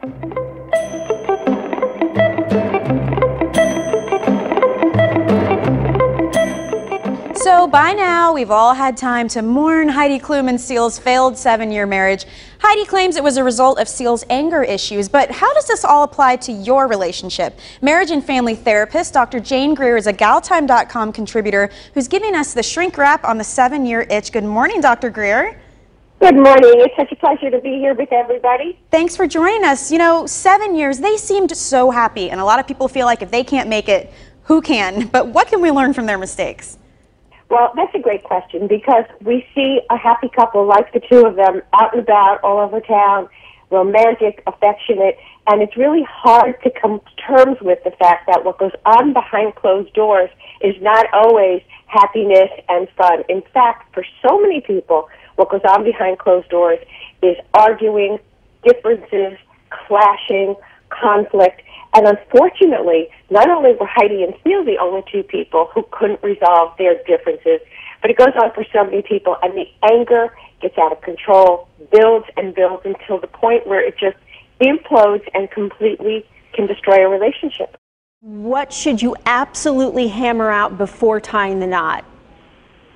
So by now, we've all had time to mourn Heidi Klum and Seal's failed 7-year marriage. Heidi claims it was a result of Seal's anger issues, but how does this all apply to your relationship? Marriage and family therapist Dr. Jane Greer is a Galtime.com contributor who's giving us the shrink wrap on the 7-year itch. Good morning, Dr. Greer. Good morning. It's such a pleasure to be here with everybody. Thanks for joining us. You know, 7 years, they seemed so happy, and a lot of people feel like if they can't make it, who can? But what can we learn from their mistakes? Well, that's a great question, because we see a happy couple like the two of them out and about all over town, romantic, affectionate, and it's really hard to come to terms with the fact that what goes on behind closed doors is not always happiness and fun. In fact, for so many people, what goes on behind closed doors is arguing, differences, clashing, conflict. And unfortunately, not only were Heidi and Seal the only two people who couldn't resolve their differences, but it goes on for so many people, and the anger gets out of control, builds and builds until the point where it just implodes and completely can destroy a relationship. What should you absolutely hammer out before tying the knot?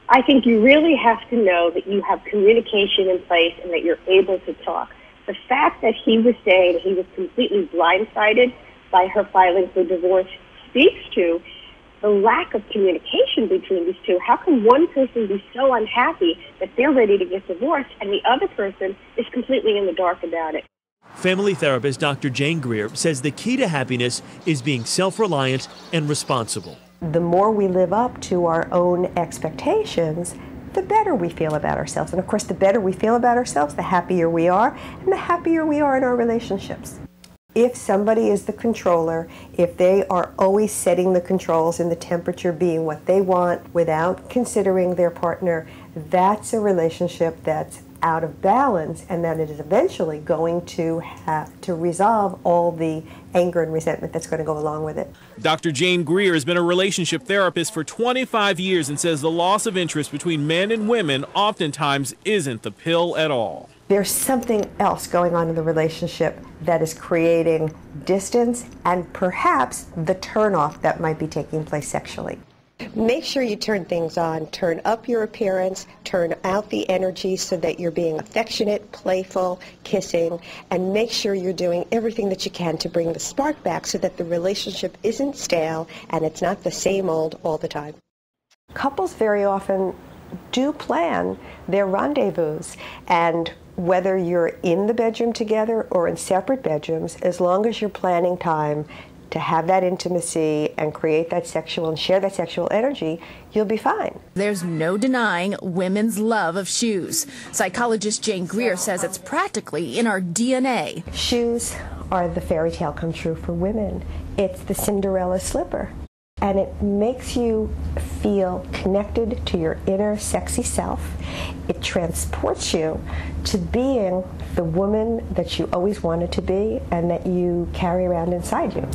I think you really have to know that you have communication in place and that you're able to talk. The fact that he was saying he was completely blindsided by her filing for divorce speaks to the lack of communication between these two. How can one person be so unhappy that they're ready to get divorced and the other person is completely in the dark about it? Family therapist Dr. Jane Greer says the key to happiness is being self-reliant and responsible. The more we live up to our own expectations, the better we feel about ourselves. And of course, the better we feel about ourselves, the happier we are, and the happier we are in our relationships. If somebody is the controller, if they are always setting the controls and the temperature being what they want without considering their partner, that's a relationship that's out of balance, and that it is eventually going to have to resolve all the anger and resentment that's going to go along with it. Dr. Jane Greer has been a relationship therapist for 25 years and says the loss of interest between men and women oftentimes isn't the pill at all. There's something else going on in the relationship that is creating distance and perhaps the turnoff that might be taking place sexually. Make sure you turn things on, turn up your appearance, turn out the energy so that you're being affectionate, playful, kissing, and make sure you're doing everything that you can to bring the spark back so that the relationship isn't stale and it's not the same old all the time. Couples very often do plan their rendezvous, and whether you're in the bedroom together or in separate bedrooms, as long as you're planning time to have that intimacy and create that sexual and share that sexual energy, you'll be fine. There's no denying women's love of shoes. Psychologist Jane Greer says it's practically in our DNA. Shoes are the fairy tale come true for women. It's the Cinderella slipper. And it makes you feel connected to your inner sexy self. It transports you to being the woman that you always wanted to be and that you carry around inside you.